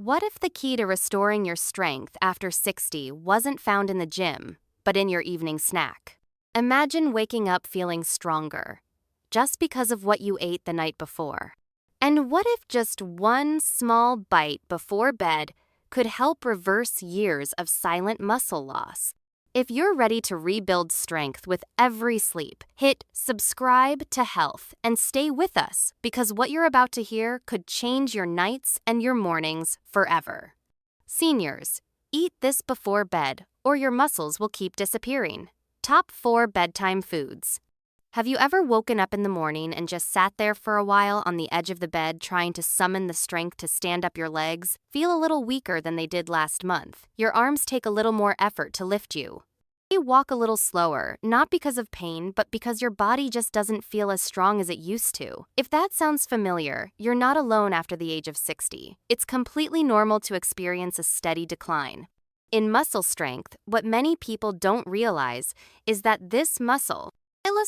What if the key to restoring your strength after 60 wasn't found in the gym, but in your evening snack? Imagine waking up feeling stronger, just because of what you ate the night before. And what if just one small bite before bed could help reverse years of silent muscle loss? If you're ready to rebuild strength with every sleep, hit subscribe to health and stay with us because what you're about to hear could change your nights and your mornings forever. Seniors, eat this before bed or your muscles will keep disappearing. Top 4 bedtime foods. Have you ever woken up in the morning and just sat there for a while on the edge of the bed trying to summon the strength to stand up your legs? Feel a little weaker than they did last month. Your arms take a little more effort to lift you. You walk a little slower, not because of pain, but because your body just doesn't feel as strong as it used to. If that sounds familiar, you're not alone after the age of 60. It's completely normal to experience a steady decline. In muscle strength, what many people don't realize is that this muscle,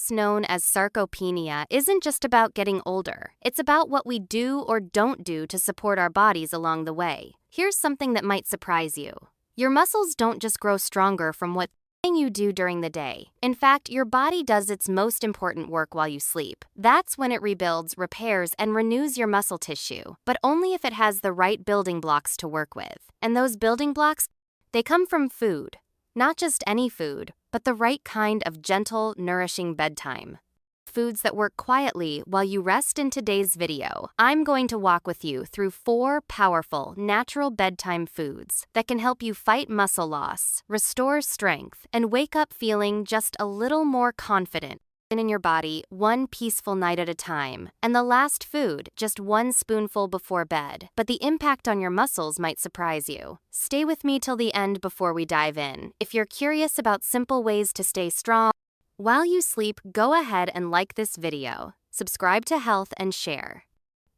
known as sarcopenia, isn't just about getting older. It's about what we do or don't do to support our bodies along the way. Here's something that might surprise you. Your muscles don't just grow stronger from what you do during the day. In fact, your body does its most important work while you sleep. That's when it rebuilds, repairs, and renews your muscle tissue, but only if it has the right building blocks to work with. And those building blocks, they come from food. Not just any food, but the right kind of gentle, nourishing bedtime. Foods that work quietly while you rest. In today's video, I'm going to walk with you through 4 powerful, natural bedtime foods that can help you fight muscle loss, restore strength, and wake up feeling just a little more confident in your body, one peaceful night at a time. And the last food, just 1 spoonful before bed. But the impact on your muscles might surprise you. Stay with me till the end before we dive in. If you're curious about simple ways to stay strong while you sleep, go ahead and like this video, subscribe to Health, and share.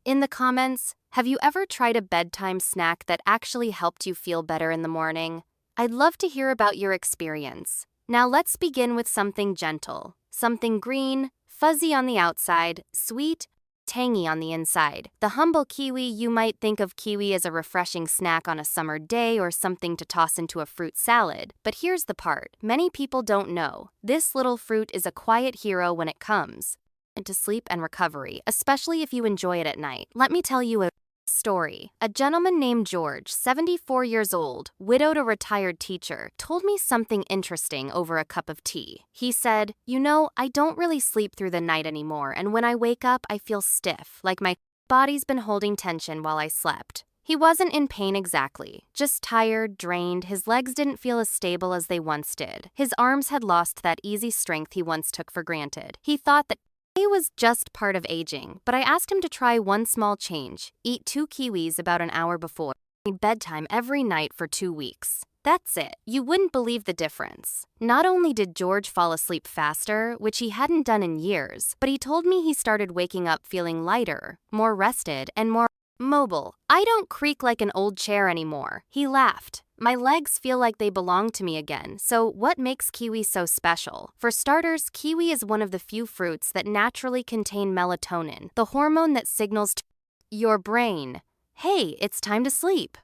In the comments, have you ever tried a bedtime snack that actually helped you feel better in the morning? I'd love to hear about your experience. Now let's begin with something gentle. Something green, fuzzy on the outside, sweet, tangy on the inside. The humble kiwi. You might think of kiwi as a refreshing snack on a summer day or something to toss into a fruit salad. But here's the part many people don't know. This little fruit is a quiet hero when it comes to sleep and recovery, especially if you enjoy it at night. Let me tell you a story. A gentleman named George, 74 years old, widowed a retired teacher, told me something interesting over a cup of tea. He said, I don't really sleep through the night anymore, and when I wake up, I feel stiff, like my body's been holding tension while I slept. He wasn't in pain exactly, just tired, drained. His legs didn't feel as stable as they once did. His arms had lost that easy strength he once took for granted. He thought that it was just part of aging, but I asked him to try one small change. Eat 2 kiwis about an hour before bedtime every night for 2 weeks. That's it. You wouldn't believe the difference. Not only did George fall asleep faster, which he hadn't done in years, but he told me he started waking up feeling lighter, more rested, and more mobile. I don't creak like an old chair anymore. He laughed. My legs feel like they belong to me again. So what makes kiwi so special? For starters, kiwi is one of the few fruits that naturally contain melatonin, the hormone that signals to your brain, hey, it's time to sleep.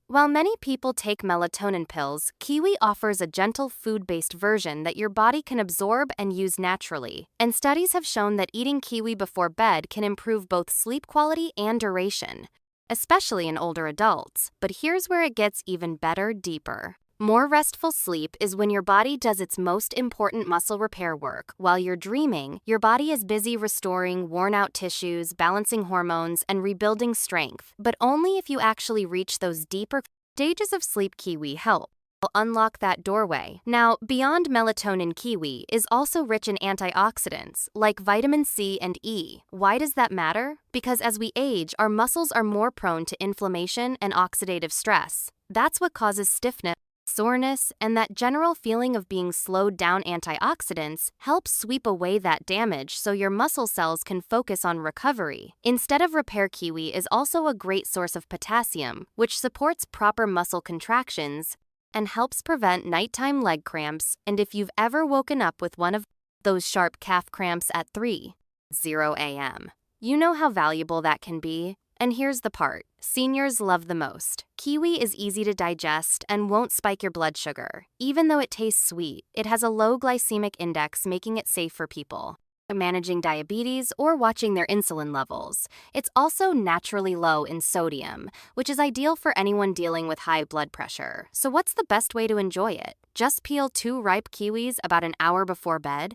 While many people take melatonin pills, kiwi offers a gentle food-based version that your body can absorb and use naturally. And studies have shown that eating kiwi before bed can improve both sleep quality and duration, especially in older adults. But here's where it gets even better, deeper. More restful sleep is when your body does its most important muscle repair work. While you're dreaming, your body is busy restoring worn-out tissues, balancing hormones, and rebuilding strength. But only if you actually reach those deeper stages of sleep. Kiwi help unlock that doorway. Now, beyond melatonin, kiwi is also rich in antioxidants like vitamin C and E. Why does that matter? Because as we age, our muscles are more prone to inflammation and oxidative stress. That's what causes stiffness, soreness, and that general feeling of being slowed down. Antioxidants help sweep away that damage so your muscle cells can focus on recovery. Instead of repair, kiwi is also a great source of potassium, which supports proper muscle contractions and helps prevent nighttime leg cramps. And if you've ever woken up with one of those sharp calf cramps at 3:00 a.m., you know how valuable that can be. And here's the part seniors love the most. Kiwi is easy to digest and won't spike your blood sugar. Even though it tastes sweet, it has a low glycemic index, making it safe for people managing diabetes or watching their insulin levels. It's also naturally low in sodium, which is ideal for anyone dealing with high blood pressure. So what's the best way to enjoy it? Just peel 2 ripe kiwis about an hour before bed.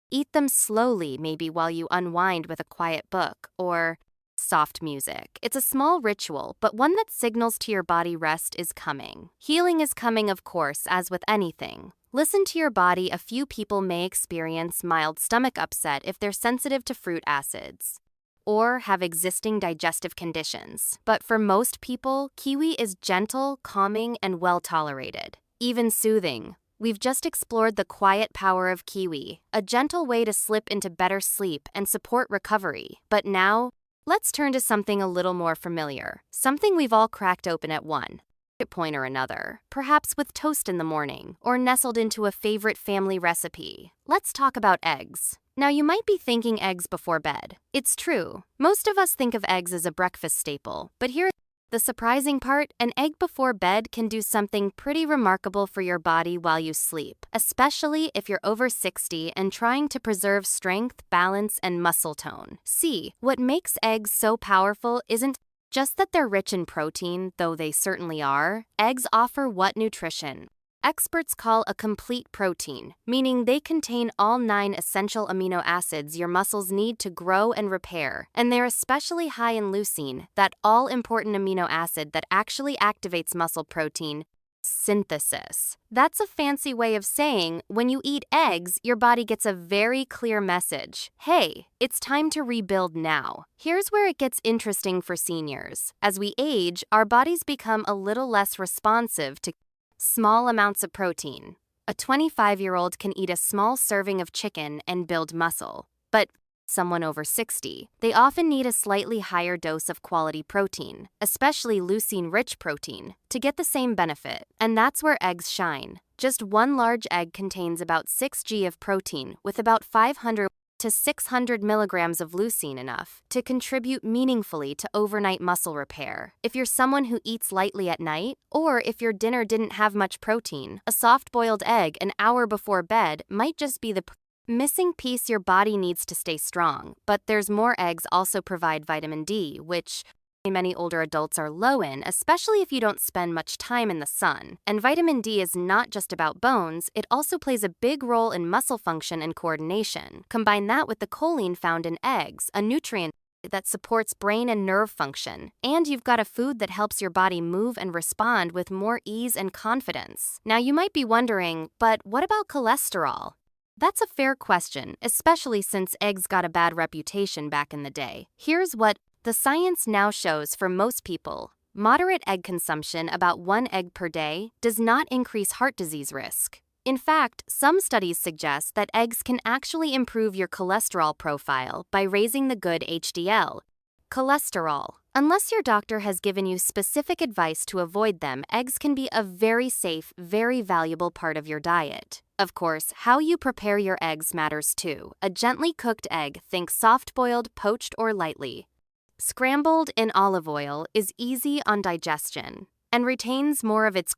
Eat them slowly, maybe while you unwind with a quiet book or soft music. It's a small ritual, but one that signals to your body rest is coming. Healing is coming, of course, as with anything. Listen to your body. A few people may experience mild stomach upset if they're sensitive to fruit acids or have existing digestive conditions. But for most people, kiwi is gentle, calming, and well tolerated, even soothing. We've just explored the quiet power of kiwi, a gentle way to slip into better sleep and support recovery. But now, let's turn to something a little more familiar, something we've all cracked open at one point or another, perhaps with toast in the morning or nestled into a favorite family recipe. Let's talk about eggs. Now, you might be thinking eggs before bed. It's true. Most of us think of eggs as a breakfast staple, but here's the surprising part: an egg before bed can do something pretty remarkable for your body while you sleep, especially if you're over 60 and trying to preserve strength, balance, and muscle tone. See, what makes eggs so powerful isn't just that they're rich in protein, though they certainly are. Eggs offer what nutrition experts call a complete protein, meaning they contain all 9 essential amino acids your muscles need to grow and repair. And they're especially high in leucine, that all-important amino acid that actually activates muscle protein synthesis. That's a fancy way of saying when you eat eggs, your body gets a very clear message. Hey, it's time to rebuild now. Here's where it gets interesting for seniors. As we age, our bodies become a little less responsive to small amounts of protein. A 25-year-old can eat a small serving of chicken and build muscle, but someone over 60, they often need a slightly higher dose of quality protein, especially leucine-rich protein, to get the same benefit. And that's where eggs shine. Just one large egg contains about 6 g of protein, with about 500 to 600 milligrams of leucine, enough to contribute meaningfully to overnight muscle repair. If you're someone who eats lightly at night, or if your dinner didn't have much protein, a soft-boiled egg an hour before bed might just be the missing piece your body needs to stay strong. But there's more. Eggs also provide vitamin D, which many older adults are low in, especially if you don't spend much time in the sun. And vitamin D is not just about bones, it also plays a big role in muscle function and coordination. Combine that with the choline found in eggs, a nutrient that supports brain and nerve function, and you've got a food that helps your body move and respond with more ease and confidence. Now, you might be wondering, but what about cholesterol? That's a fair question, especially since eggs got a bad reputation back in the day. Here's what the science now shows for most people. Moderate egg consumption, about 1 egg per day, does not increase heart disease risk. In fact, some studies suggest that eggs can actually improve your cholesterol profile by raising the good HDL cholesterol. Unless your doctor has given you specific advice to avoid them, eggs can be a very safe, very valuable part of your diet. Of course, how you prepare your eggs matters too. A gently cooked egg, think soft-boiled, poached, or lightly scrambled in olive oil, is easy on digestion and retains more of its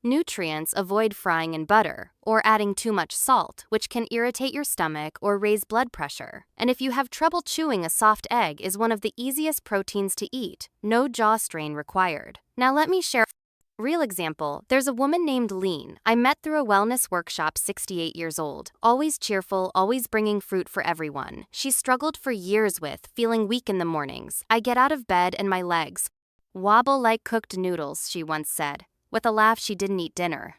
nutrients. Avoid frying in butter or adding too much salt, which can irritate your stomach or raise blood pressure. And if you have trouble chewing, a soft egg is one of the easiest proteins to eat. No jaw strain required. Now let me share a real example. There's a woman named Lean I met through a wellness workshop, 68 years old, always cheerful, always bringing fruit for everyone. She struggled for years with feeling weak in the mornings. I get out of bed and my legs wobble like cooked noodles, she once said. With a laugh, she didn't eat dinner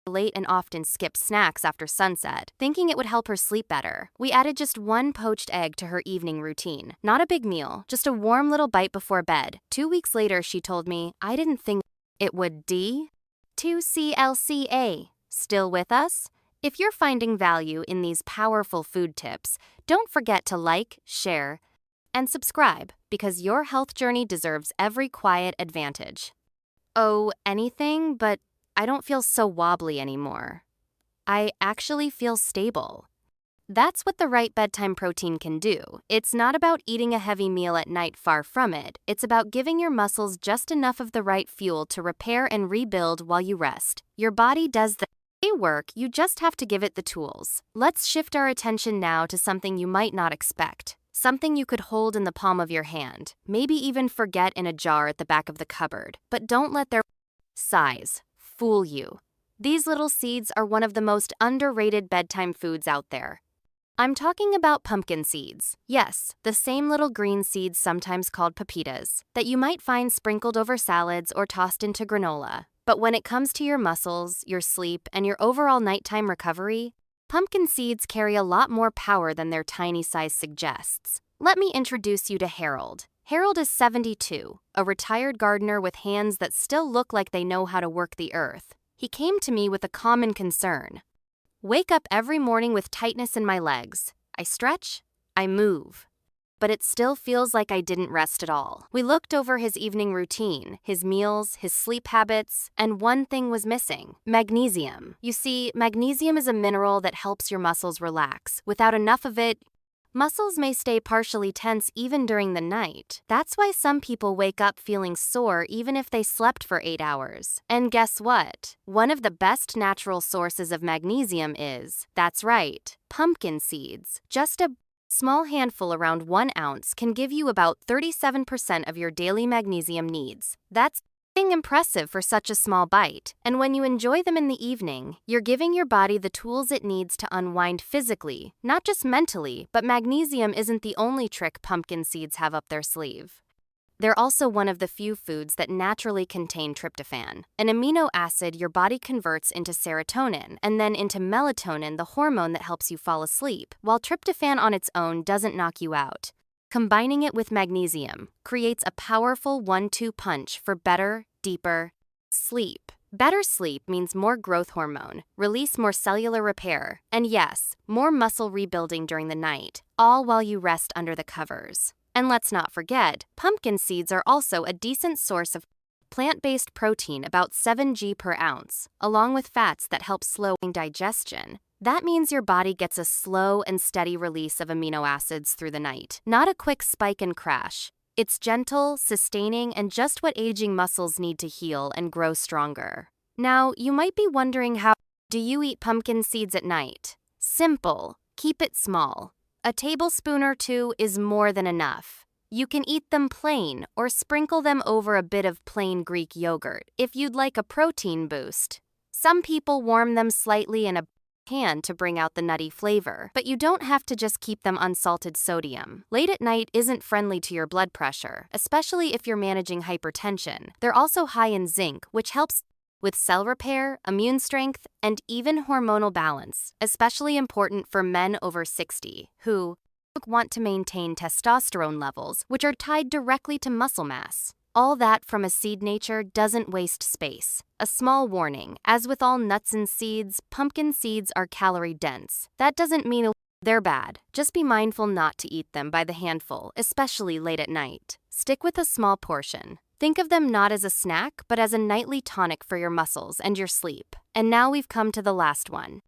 late and often skipped snacks after sunset, thinking it would help her sleep better. We added just 1 poached egg to her evening routine. Not a big meal, just a warm little bite before bed. 2 weeks later, she told me, I didn't think it would D2CLCA. Still with us? If you're finding value in these powerful food tips, don't forget to like, share, and subscribe, because your health journey deserves every quiet advantage. Oh, anything, but I don't feel so wobbly anymore. I actually feel stable. That's what the right bedtime protein can do. It's not about eating a heavy meal at night, far from it. It's about giving your muscles just enough of the right fuel to repair and rebuild while you rest. Your body does the work, you just have to give it the tools. Let's shift our attention now to something you might not expect. Something you could hold in the palm of your hand, maybe even forget in a jar at the back of the cupboard. But don't let their size fool you. These little seeds are one of the most underrated bedtime foods out there. I'm talking about pumpkin seeds. Yes, the same little green seeds, sometimes called pepitas, that you might find sprinkled over salads or tossed into granola. But when it comes to your muscles, your sleep, and your overall nighttime recovery, pumpkin seeds carry a lot more power than their tiny size suggests. Let me introduce you to Harold. Harold is 72, a retired gardener with hands that still look like they know how to work the earth. He came to me with a common concern. Wake up every morning with tightness in my legs. I stretch, I move, but it still feels like I didn't rest at all. We looked over his evening routine, his meals, his sleep habits, and one thing was missing: magnesium. You see, magnesium is a mineral that helps your muscles relax. Without enough of it, muscles may stay partially tense even during the night. That's why some people wake up feeling sore even if they slept for 8 hours. And guess what? One of the best natural sources of magnesium is, that's right, pumpkin seeds. Just a small handful, around 1 ounce, can give you about 37% of your daily magnesium needs. That's impressive for such a small bite. And when you enjoy them in the evening, you're giving your body the tools it needs to unwind physically, not just mentally. But magnesium isn't the only trick pumpkin seeds have up their sleeve. They're also one of the few foods that naturally contain tryptophan, an amino acid your body converts into serotonin and then into melatonin, the hormone that helps you fall asleep. While tryptophan on its own doesn't knock you out, combining it with magnesium creates a powerful 1-2 punch for better, deeper sleep. Better sleep means more growth hormone, release more cellular repair, and yes, more muscle rebuilding during the night, all while you rest under the covers. And let's not forget, pumpkin seeds are also a decent source of plant-based protein, about 7 g per ounce, along with fats that help slow digestion. That means your body gets a slow and steady release of amino acids through the night, not a quick spike and crash. It's gentle, sustaining, and just what aging muscles need to heal and grow stronger. Now, you might be wondering, how do you eat pumpkin seeds at night? Simple. Keep it small. A tablespoon or 2 is more than enough. You can eat them plain or sprinkle them over a bit of plain Greek yogurt if you'd like a protein boost. Some people warm them slightly in a pan to bring out the nutty flavor, but you don't have to just keep them unsalted. Sodium late at night isn't friendly to your blood pressure, especially if you're managing hypertension. They're also high in zinc, which helps with cell repair, immune strength, and even hormonal balance, especially important for men over 60 who want to maintain testosterone levels, which are tied directly to muscle mass. All that from a seed. Nature doesn't waste space. A small warning: as with all nuts and seeds, pumpkin seeds are calorie-dense. That doesn't mean they're bad. Just be mindful not to eat them by the handful, especially late at night. Stick with a small portion. Think of them not as a snack, but as a nightly tonic for your muscles and your sleep. And now we've come to the last one.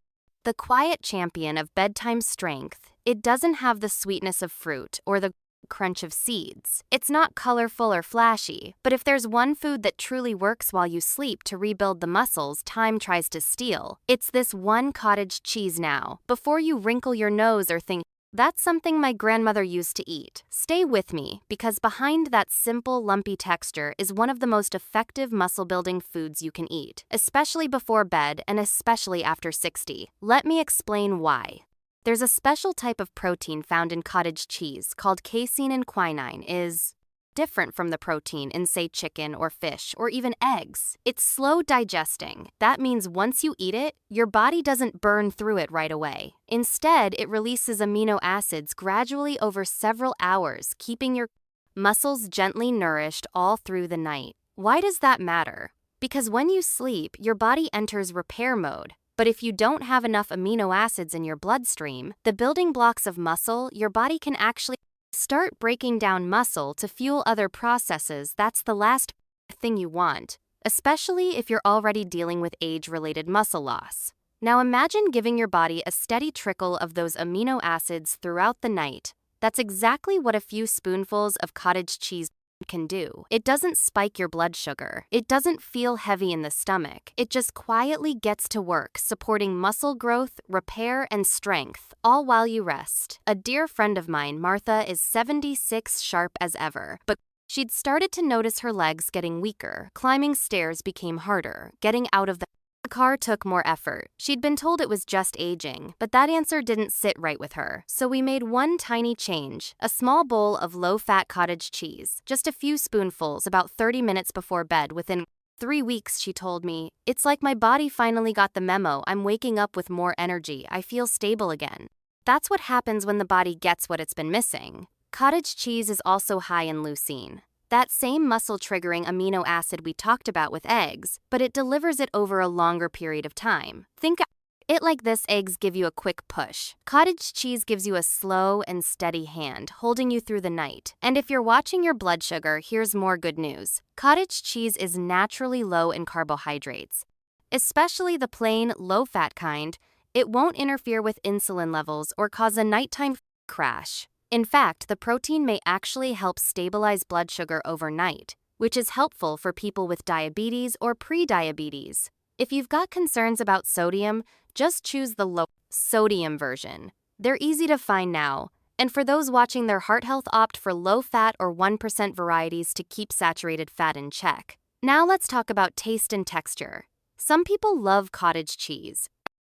The quiet champion of bedtime strength. It doesn't have the sweetness of fruit or the crunch of seeds. It's not colorful or flashy, but if there's one food that truly works while you sleep to rebuild the muscles time tries to steal, it's this one: cottage cheese. Now, before you wrinkle your nose or think, that's something my grandmother used to eat, stay with me, because behind that simple, lumpy texture is one of the most effective muscle-building foods you can eat, especially before bed and especially after 60. Let me explain why. There's a special type of protein found in cottage cheese called casein, and quinine is different from the protein in, say, chicken or fish or even eggs. It's slow digesting. That means once you eat it, your body doesn't burn through it right away. Instead, it releases amino acids gradually over several hours, keeping your muscles gently nourished all through the night. Why does that matter? Because when you sleep, your body enters repair mode. But if you don't have enough amino acids in your bloodstream, the building blocks of muscle, your body can actually start breaking down muscle to fuel other processes. That's the last thing you want, especially if you're already dealing with age-related muscle loss. Now imagine giving your body a steady trickle of those amino acids throughout the night. That's exactly what a few spoonfuls of cottage cheese can do. It doesn't spike your blood sugar. It doesn't feel heavy in the stomach. It just quietly gets to work, supporting muscle growth, repair, and strength, all while you rest. A dear friend of mine, Martha, is 76 sharp as ever, but she'd started to notice her legs getting weaker. Climbing stairs became harder. Getting out of the car took more effort. She'd been told it was just aging, but that answer didn't sit right with her. So we made one tiny change, a small bowl of low-fat cottage cheese, just a few spoonfuls about 30 minutes before bed. Within 3 weeks, she told me, "It's like my body finally got the memo. I'm waking up with more energy. I feel stable again." That's what happens when the body gets what it's been missing. Cottage cheese is also high in leucine, that same muscle-triggering amino acid we talked about with eggs, but it delivers it over a longer period of time. Think it like this: eggs give you a quick push. Cottage cheese gives you a slow and steady hand, holding you through the night. And if you're watching your blood sugar, here's more good news. Cottage cheese is naturally low in carbohydrates, especially the plain, low-fat kind. It won't interfere with insulin levels or cause a nighttime crash. In fact, the protein may actually help stabilize blood sugar overnight, which is helpful for people with diabetes or pre-diabetes. If you've got concerns about sodium, just choose the low-sodium version. They're easy to find now, and for those watching their heart health, opt for low-fat or 1% varieties to keep saturated fat in check. Now let's talk about taste and texture. Some people love cottage cheese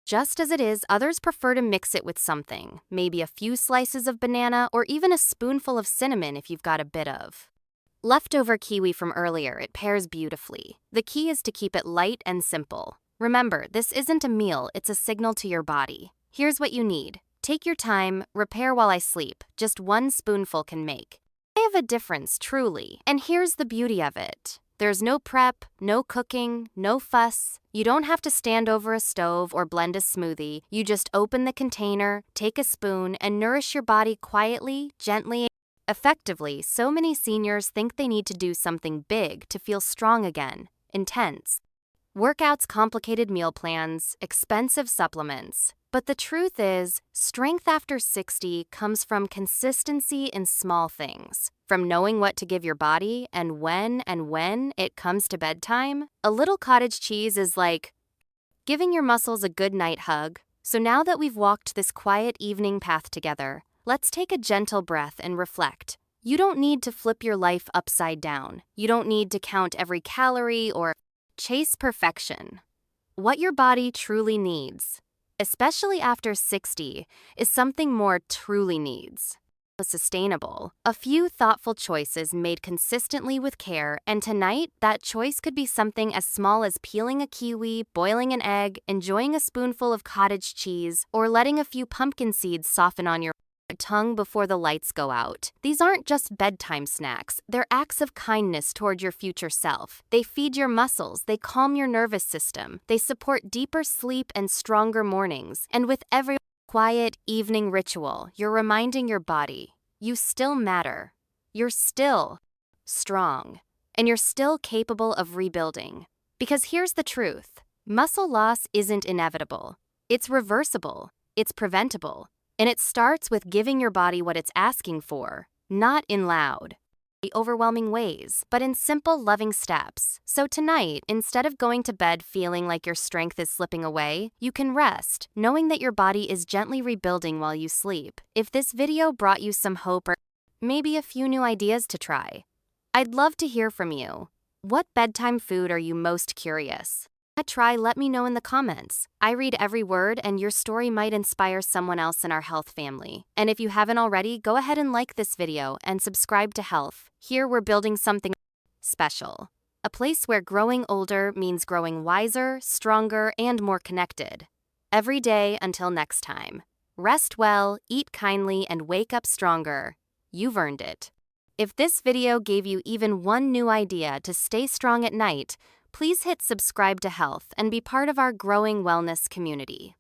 just as it is. Others prefer to mix it with something, maybe a few slices of banana or even a spoonful of cinnamon if you've got a bit of leftover kiwi from earlier. It pairs beautifully. The key is to keep it light and simple. Remember, this isn't a meal, it's a signal to your body. Here's what you need. Take your time, repair while I sleep. Just one spoonful can make a difference, truly. And here's the beauty of it. There's no prep, no cooking, no fuss. You don't have to stand over a stove or blend a smoothie. You just open the container, take a spoon, and nourish your body quietly, gently, effectively. So many seniors think they need to do something big to feel strong again. Intense workouts, complicated meal plans, expensive supplements. But the truth is, strength after 60 comes from consistency in small things. From knowing what to give your body and when it comes to bedtime. A little cottage cheese is like giving your muscles a good night hug. So now that we've walked this quiet evening path together, let's take a gentle breath and reflect. You don't need to flip your life upside down. You don't need to count every calorie or chase perfection. What your body truly needs, especially after 60, is something more truly needs. Sustainable. A few thoughtful choices made consistently with care, and tonight, that choice could be something as small as peeling a kiwi, boiling an egg, enjoying a spoonful of cottage cheese, or letting a few pumpkin seeds soften on your tongue before the lights go out. These aren't just bedtime snacks, they're acts of kindness toward your future self. They feed your muscles, they calm your nervous system, they support deeper sleep and stronger mornings, and with every quiet evening ritual, you're reminding your body, you still matter, you're still strong, and you're still capable of rebuilding. Because here's the truth, muscle loss isn't inevitable, it's reversible, it's preventable. And it starts with giving your body what it's asking for, not in loud, overwhelming ways, but in simple, loving steps. So tonight, instead of going to bed feeling like your strength is slipping away, you can rest, knowing that your body is gently rebuilding while you sleep. If this video brought you some hope or maybe a few new ideas to try, I'd love to hear from you. What bedtime food are you most curious try? Let me know in the comments. I read every word, and your story might inspire someone else in our health family. And if you haven't already, go ahead and like this video and subscribe to Health. Here we're building something special. A place where growing older means growing wiser, stronger, and more connected. Every day until next time. Rest well, eat kindly, and wake up stronger. You've earned it. If this video gave you even one new idea to stay strong at night, please hit subscribe to Health and be part of our growing wellness community.